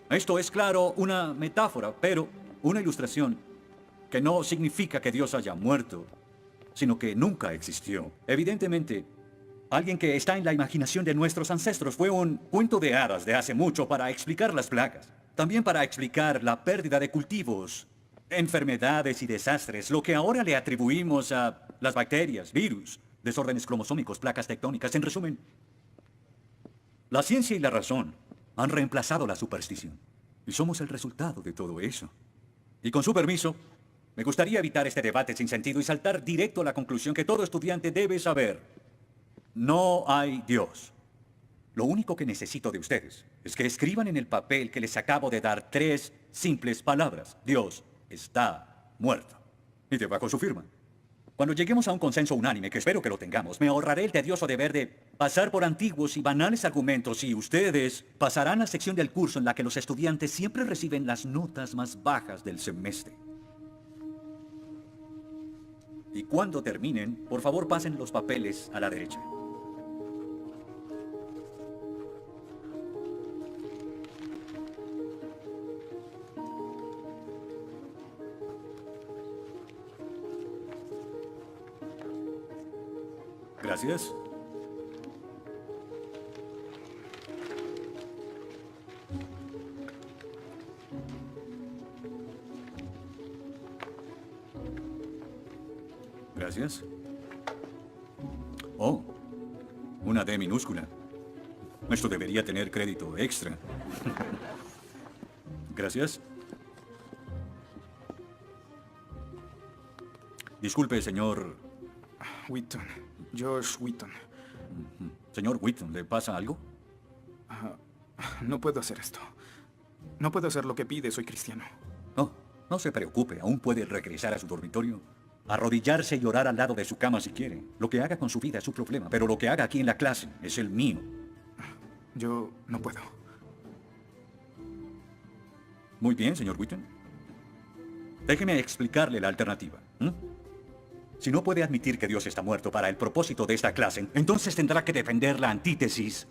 Esto es, claro, una metáfora, pero una ilustración que no significa que Dios haya muerto, sino que nunca existió. Evidentemente, alguien que está en la imaginación de nuestros ancestros fue un cuento de hadas de hace mucho para explicar las plagas. También para explicar la pérdida de cultivos, enfermedades y desastres, lo que ahora le atribuimos a las bacterias, virus, desórdenes cromosómicos, placas tectónicas. En resumen, la ciencia y la razón han reemplazado la superstición. Y somos el resultado de todo eso. Y con su permiso, me gustaría evitar este debate sin sentido y saltar directo a la conclusión que todo estudiante debe saber. No hay Dios. Lo único que necesito de ustedes es que escriban en el papel que les acabo de dar 3 simples palabras. Dios está muerto. Y debajo su firma. Cuando lleguemos a un consenso unánime, que espero que lo tengamos, me ahorraré el tedioso deber de pasar por antiguos y banales argumentos y ustedes pasarán a la sección del curso en la que los estudiantes siempre reciben las notas más bajas del semestre. Y cuando terminen, por favor pasen los papeles a la derecha. Gracias. Gracias. Oh, una D minúscula. Esto debería tener crédito extra. Gracias. Disculpe, señor... Wheaton. Josh Wheaton. Señor Wheaton, ¿le pasa algo? No puedo hacer esto. No puedo hacer lo que pide, soy cristiano. No, no se preocupe. Aún puede regresar a su dormitorio, arrodillarse y orar al lado de su cama si quiere. Lo que haga con su vida es su problema, pero lo que haga aquí en la clase es el mío. Yo no puedo. Muy bien, señor Wheaton. Déjeme explicarle la alternativa. Si no puede admitir que Dios está muerto para el propósito de esta clase, entonces tendrá que defender la antítesis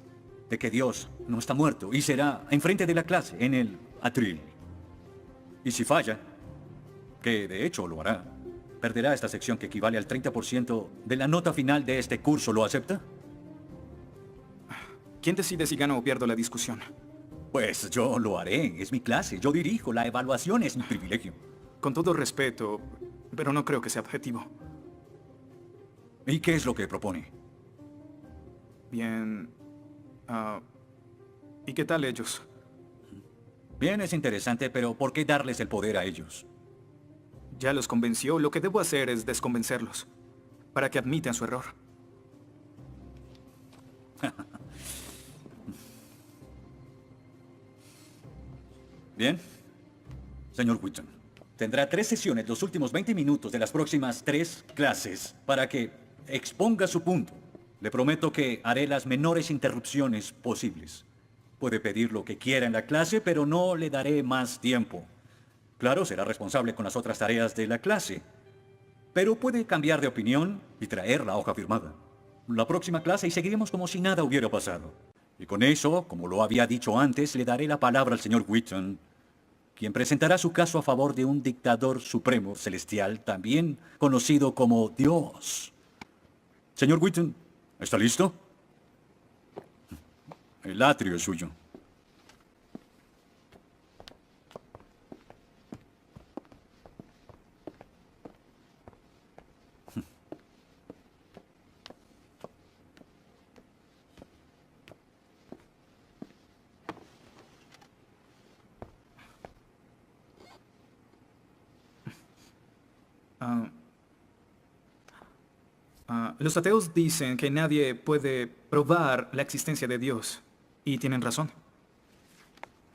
de que Dios no está muerto y será enfrente de la clase, en el atril. Y si falla, que de hecho lo hará, perderá esta sección que equivale al 30% de la nota final de este curso. ¿Lo acepta? ¿Quién decide si gano o pierdo la discusión? Pues yo lo haré. Es mi clase. Yo dirijo. La evaluación es mi privilegio. Con todo respeto, pero no creo que sea objetivo. ¿Y qué es lo que propone? Bien... ¿y qué tal ellos? Bien, es interesante, pero ¿por qué darles el poder a ellos? Ya los convenció. Lo que debo hacer es desconvencerlos, para que admitan su error. Bien. Señor Wheaton, tendrá 3 sesiones los últimos 20 minutos de las próximas 3 clases para que exponga su punto. Le prometo que haré las menores interrupciones posibles. Puede pedir lo que quiera en la clase, pero no le daré más tiempo. Claro, será responsable con las otras tareas de la clase, pero puede cambiar de opinión y traer la hoja firmada. La próxima clase y seguiremos como si nada hubiera pasado. Y con eso, como lo había dicho antes, le daré la palabra al señor Wheaton, quien presentará su caso a favor de un dictador supremo celestial, también conocido como Dios. Señor Wheaton, ¿está listo? El atrio es suyo. Los ateos dicen que nadie puede probar la existencia de Dios, y tienen razón.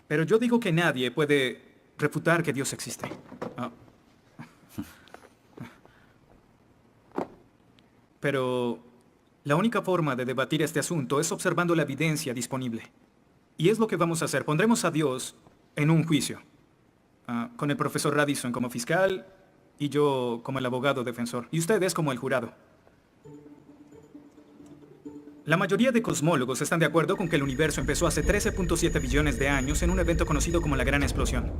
Pero yo digo que nadie puede refutar que Dios existe. Pero la única forma de debatir este asunto es observando la evidencia disponible. Y es lo que vamos a hacer. Pondremos a Dios en un juicio, con el profesor Radisson como fiscal y yo como el abogado defensor, y ustedes como el jurado. La mayoría de cosmólogos están de acuerdo con que el universo empezó hace 13.7 billones de años en un evento conocido como la Gran Explosión.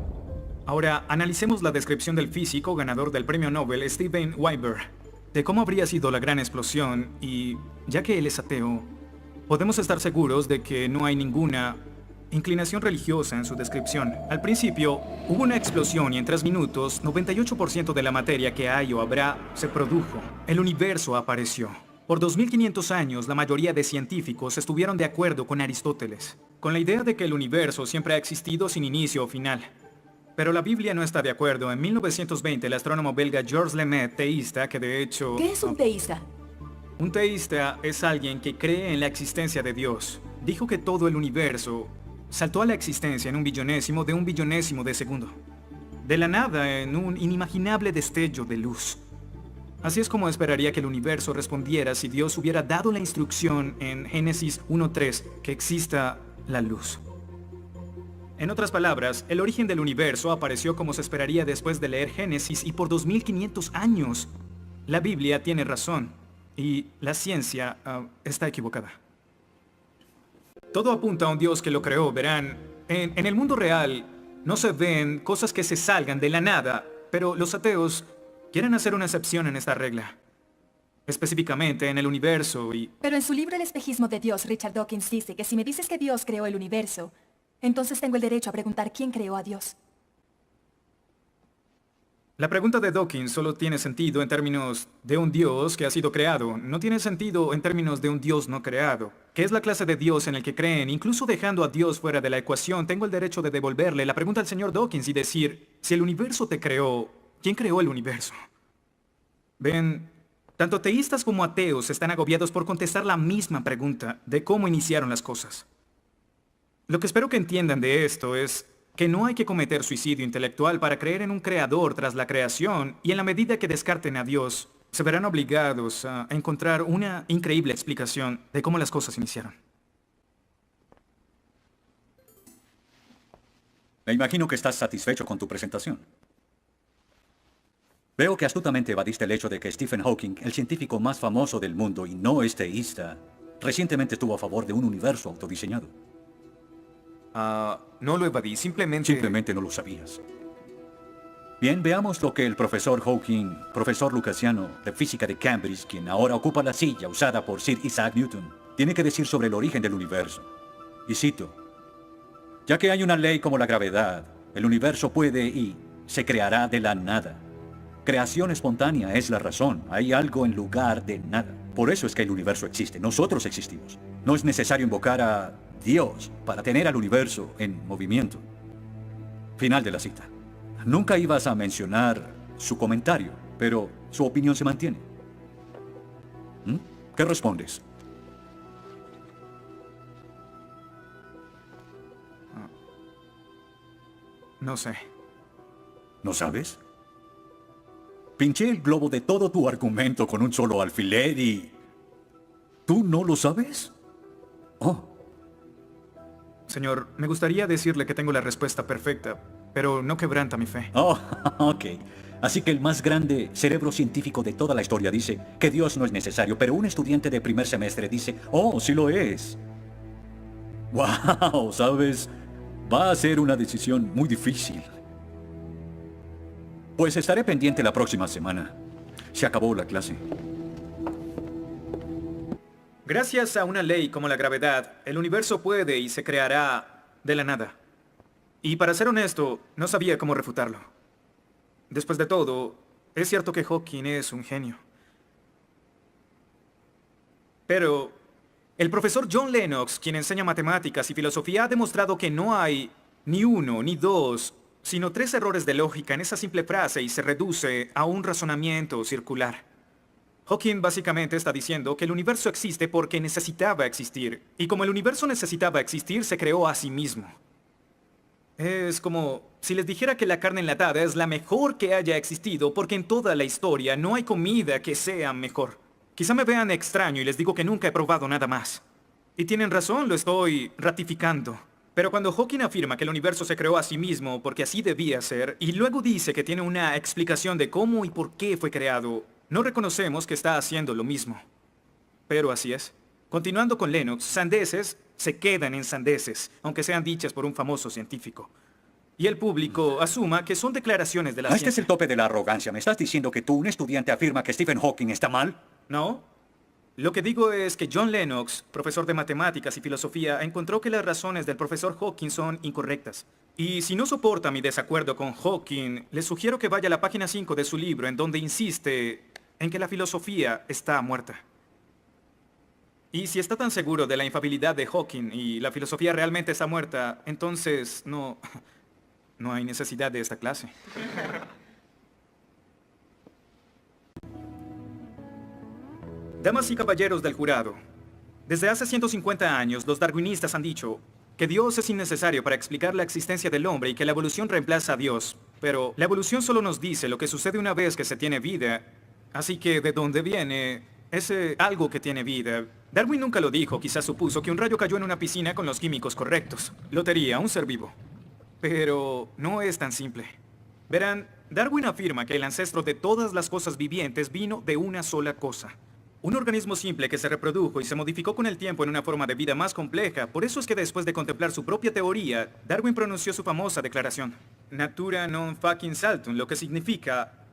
Ahora, analicemos la descripción del físico ganador del premio Nobel Steven Weinberg de cómo habría sido la Gran Explosión y, ya que él es ateo, podemos estar seguros de que no hay ninguna inclinación religiosa en su descripción. Al principio, hubo una explosión y en 3 minutos, 98% de la materia que hay o habrá se produjo. El universo apareció. Por 2500 años, la mayoría de científicos estuvieron de acuerdo con Aristóteles, con la idea de que el universo siempre ha existido sin inicio o final. Pero la Biblia no está de acuerdo. En 1920, el astrónomo belga Georges Lemaitre, teísta, que de hecho... ¿Qué es un teísta? Un teísta es alguien que cree en la existencia de Dios. Dijo que todo el universo saltó a la existencia en un billonésimo de segundo. De la nada, en un inimaginable destello de luz. Así es como esperaría que el universo respondiera si Dios hubiera dado la instrucción en Génesis 1:3 que exista la luz. En otras palabras, el origen del universo apareció como se esperaría después de leer Génesis y por 2500 años. La Biblia tiene razón y la ciencia está equivocada. Todo apunta a un Dios que lo creó, verán. En el mundo real no se ven cosas que se salgan de la nada, pero los ateos quieren hacer una excepción en esta regla. Específicamente en el universo y... Pero en su libro El espejismo de Dios, Richard Dawkins dice que si me dices que Dios creó el universo, entonces tengo el derecho a preguntar quién creó a Dios. La pregunta de Dawkins solo tiene sentido en términos de un Dios que ha sido creado. No tiene sentido en términos de un Dios no creado. ¿Qué es la clase de Dios en el que creen? Incluso dejando a Dios fuera de la ecuación, tengo el derecho de devolverle la pregunta al señor Dawkins y decir, si el universo te creó, ¿quién creó el universo? Ven, tanto teístas como ateos están agobiados por contestar la misma pregunta de cómo iniciaron las cosas. Lo que espero que entiendan de esto es que no hay que cometer suicidio intelectual para creer en un creador tras la creación, y en la medida que descarten a Dios, se verán obligados a encontrar una increíble explicación de cómo las cosas iniciaron. Me imagino que estás satisfecho con tu presentación. Veo que astutamente evadiste el hecho de que Stephen Hawking, el científico más famoso del mundo y no es teísta, recientemente estuvo a favor de un universo autodiseñado. No lo evadí, Simplemente no lo sabías. Bien, veamos lo que el profesor Hawking, profesor lucasiano de física de Cambridge, quien ahora ocupa la silla usada por Sir Isaac Newton, tiene que decir sobre el origen del universo. Y cito, ya que hay una ley como la gravedad, el universo puede y se creará de la nada. Creación espontánea es la razón, hay algo en lugar de nada. Por eso es que el universo existe, nosotros existimos. No es necesario invocar a Dios para tener al universo en movimiento. Final de la cita. Nunca ibas a mencionar su comentario, pero su opinión se mantiene. ¿Mm? ¿Qué respondes? No sé. ¿No sabes? Pinché el globo de todo tu argumento con un solo alfiler y... ¿Tú no lo sabes? Oh. Señor, me gustaría decirle que tengo la respuesta perfecta, pero no quebranta mi fe. Oh, ok. Así que el más grande cerebro científico de toda la historia dice que Dios no es necesario, pero un estudiante de primer semestre dice, oh, sí lo es. Wow, ¿sabes? Va a ser una decisión muy difícil. Pues estaré pendiente la próxima semana. Se acabó la clase. Gracias a una ley como la gravedad, el universo puede y se creará de la nada. Y para ser honesto, no sabía cómo refutarlo. Después de todo, es cierto que Hawking es un genio. Pero el profesor John Lennox, quien enseña matemáticas y filosofía, ha demostrado que no hay ni uno, ni dos, sino 3 errores de lógica en esa simple frase y se reduce a un razonamiento circular. Hawking básicamente está diciendo que el universo existe porque necesitaba existir, y como el universo necesitaba existir, se creó a sí mismo. Es como si les dijera que la carne enlatada es la mejor que haya existido porque en toda la historia no hay comida que sea mejor. Quizá me vean extraño y les digo que nunca he probado nada más. Y tienen razón, lo estoy ratificando. Pero cuando Hawking afirma que el universo se creó a sí mismo porque así debía ser, y luego dice que tiene una explicación de cómo y por qué fue creado, no reconocemos que está haciendo lo mismo. Pero así es. Continuando con Lennox, sandeces se quedan en sandeces, aunque sean dichas por un famoso científico. Y el público asuma que son declaraciones de la Este es ciencia. el tope de la arrogancia. ¿Me estás diciendo que tú, un estudiante, afirma que Stephen Hawking está mal? ¿No? Lo que digo es que John Lennox, profesor de matemáticas y filosofía, encontró que las razones del profesor Hawking son incorrectas. Y si no soporta mi desacuerdo con Hawking, le sugiero que vaya a la página 5 de su libro, en donde insiste en que la filosofía está muerta. Y si está tan seguro de la infalibilidad de Hawking y la filosofía realmente está muerta, entonces no hay necesidad de esta clase. Damas y caballeros del jurado, desde hace 150 años los darwinistas han dicho que Dios es innecesario para explicar la existencia del hombre y que la evolución reemplaza a Dios. Pero la evolución solo nos dice lo que sucede una vez que se tiene vida. Así que ¿de dónde viene ese algo que tiene vida? Darwin nunca lo dijo, quizás supuso que un rayo cayó en una piscina con los químicos correctos. Lotería, un ser vivo. Pero no es tan simple. Verán, Darwin afirma que el ancestro de todas las cosas vivientes vino de una sola cosa. Un organismo simple que se reprodujo y se modificó con el tiempo en una forma de vida más compleja. Por eso es que después de contemplar su propia teoría, Darwin pronunció su famosa declaración: Natura non fucking saltum, lo que significa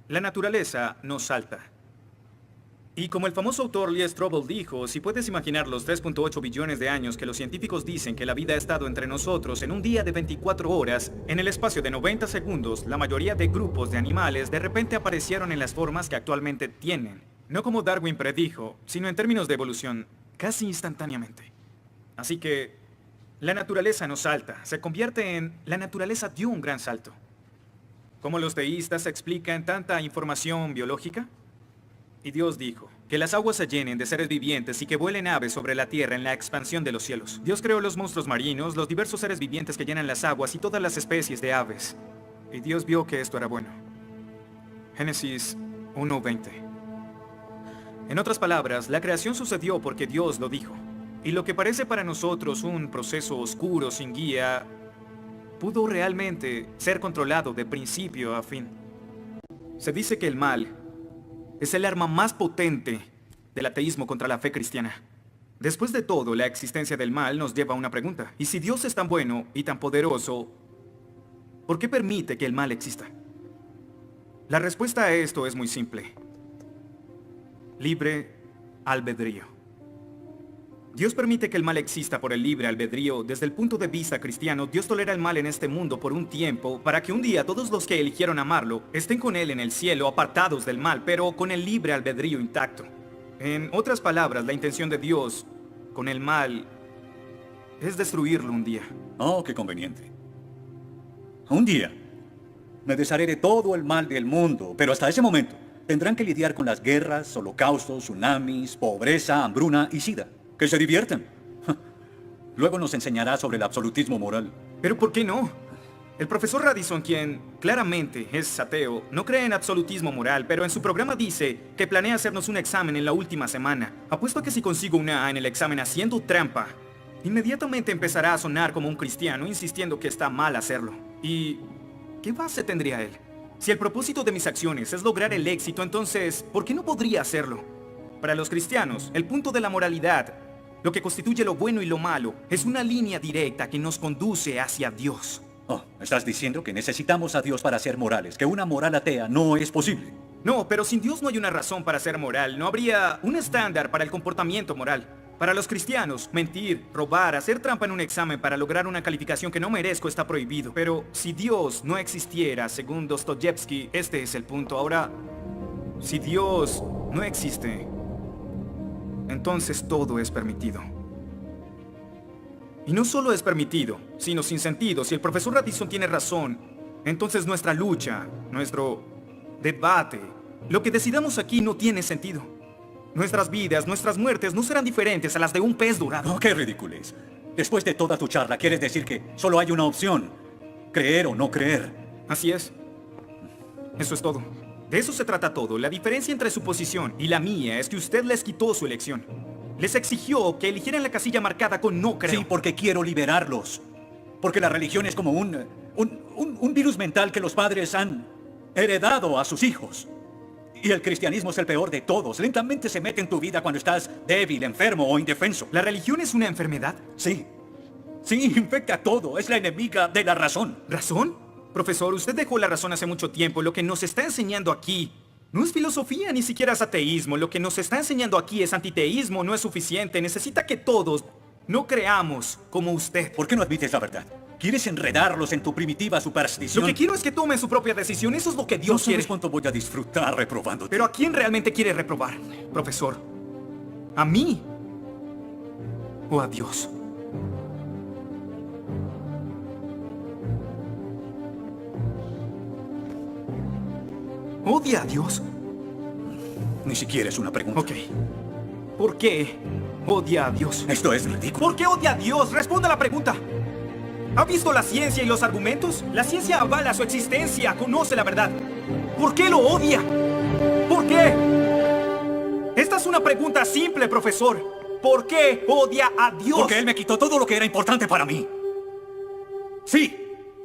la naturaleza no salta. Y como el famoso autor Lee Strobel dijo, si puedes imaginar los 3.8 billones de años que los científicos dicen que la vida ha estado entre nosotros en un día de 24 horas, en el espacio de 90 segundos, la mayoría de grupos de animales de repente aparecieron en las formas que actualmente tienen. No como Darwin predijo, sino en términos de evolución, casi instantáneamente. Así que, la naturaleza no salta, se convierte en la naturaleza dio un gran salto. ¿Cómo los deístas explican tanta información biológica? Y Dios dijo, que las aguas se llenen de seres vivientes y que vuelen aves sobre la tierra en la expansión de los cielos. Dios creó los monstruos marinos, los diversos seres vivientes que llenan las aguas y todas las especies de aves. Y Dios vio que esto era bueno. Génesis 1:20. En otras palabras, la creación sucedió porque Dios lo dijo. Y lo que parece para nosotros un proceso oscuro sin guía, pudo realmente ser controlado de principio a fin. Se dice que el mal es el arma más potente del ateísmo contra la fe cristiana. Después de todo, la existencia del mal nos lleva a una pregunta. ¿Y si Dios es tan bueno y tan poderoso, por qué permite que el mal exista? La respuesta a esto es muy simple. Libre albedrío. Dios permite que el mal exista por el libre albedrío. Desde el punto de vista cristiano, Dios tolera el mal en este mundo por un tiempo, para que un día todos los que eligieron amarlo estén con Él en el cielo, apartados del mal, pero con el libre albedrío intacto. En otras palabras, la intención de Dios con el mal es destruirlo un día. Oh, qué conveniente. Un día me desharé de todo el mal del mundo, pero hasta ese momento tendrán que lidiar con las guerras, holocaustos, tsunamis, pobreza, hambruna y sida. Que se diviertan. Luego nos enseñará sobre el absolutismo moral. ¿Pero por qué no? El profesor Radisson, quien claramente es ateo, no cree en absolutismo moral, pero en su programa dice que planea hacernos un examen en la última semana. Apuesto a que si consigo una A en el examen haciendo trampa, inmediatamente empezará a sonar como un cristiano, insistiendo que está mal hacerlo. ¿Y qué base tendría él? Si el propósito de mis acciones es lograr el éxito, entonces, ¿por qué no podría hacerlo? Para los cristianos, el punto de la moralidad, lo que constituye lo bueno y lo malo, es una línea directa que nos conduce hacia Dios. Oh, estás diciendo que necesitamos a Dios para ser morales, que una moral atea no es posible. No, pero sin Dios no hay una razón para ser moral, no habría un estándar para el comportamiento moral. Para los cristianos, mentir, robar, hacer trampa en un examen para lograr una calificación que no merezco está prohibido. Pero si Dios no existiera, según Dostoyevsky, este es el punto. Ahora, si Dios no existe, entonces todo es permitido. Y no solo es permitido, sino sin sentido. Si el profesor Radisson tiene razón, entonces nuestra lucha, nuestro debate, lo que decidamos aquí no tiene sentido. Nuestras vidas, nuestras muertes no serán diferentes a las de un pez dorado. Oh, qué ridiculez. Después de toda tu charla, ¿quieres decir que solo hay una opción? Creer o no creer. Así es. Eso es todo. De eso se trata todo. La diferencia entre su posición y la mía es que usted les quitó su elección. Les exigió que eligieran la casilla marcada con no creo. Sí, porque quiero liberarlos. Porque la religión es como un virus mental que los padres han heredado a sus hijos. Y el cristianismo es el peor de todos. Lentamente se mete en tu vida cuando estás débil, enfermo o indefenso. ¿La religión es una enfermedad? Sí. Sí, infecta todo. Es la enemiga de la razón. ¿Razón? Profesor, usted dejó la razón hace mucho tiempo. Lo que nos está enseñando aquí no es filosofía, ni siquiera es ateísmo. Lo que nos está enseñando aquí es antiteísmo. No es suficiente. Necesita que todos no creamos como usted. ¿Por qué no admites la verdad? ¿Quieres enredarlos en tu primitiva superstición? Lo que quiero es que tomen su propia decisión. Eso es lo que Dios No quiere. sabes cuánto voy a disfrutar reprobándote. Pero ¿a quién realmente quiere reprobar, profesor? ¿A mí? ¿O a Dios? ¿Odia a Dios? Ni siquiera es una pregunta. Ok. ¿Por qué odia a Dios? Esto es ridículo. ¿Por qué odia a Dios? Responda la pregunta. ¿Ha visto la ciencia y los argumentos? La ciencia avala su existencia, conoce la verdad. ¿Por qué lo odia? ¿Por qué? Esta es una pregunta simple, profesor. ¿Por qué odia a Dios? Porque Él me quitó todo lo que era importante para mí. Sí,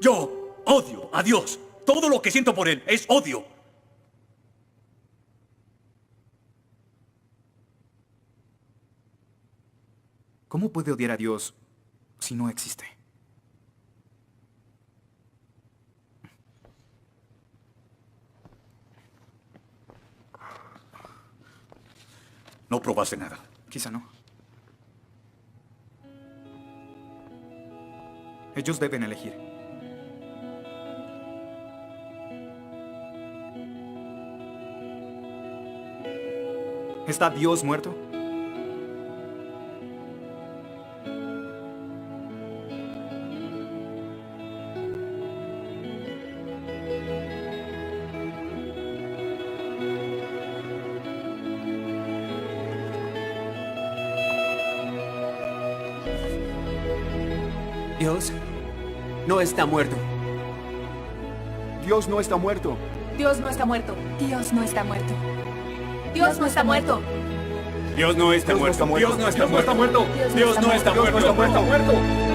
yo odio a Dios. Todo lo que siento por Él es odio. ¿Cómo puede odiar a Dios si no existe? No probaste nada. Quizá no. Ellos deben elegir. ¿Está Dios muerto? Dios no está muerto. Dios no está muerto. Dios no está muerto. Dios no está muerto. Dios no está muerto. Dios no está muerto. Dios no está muerto. Dios no está muerto. Dios no está muerto.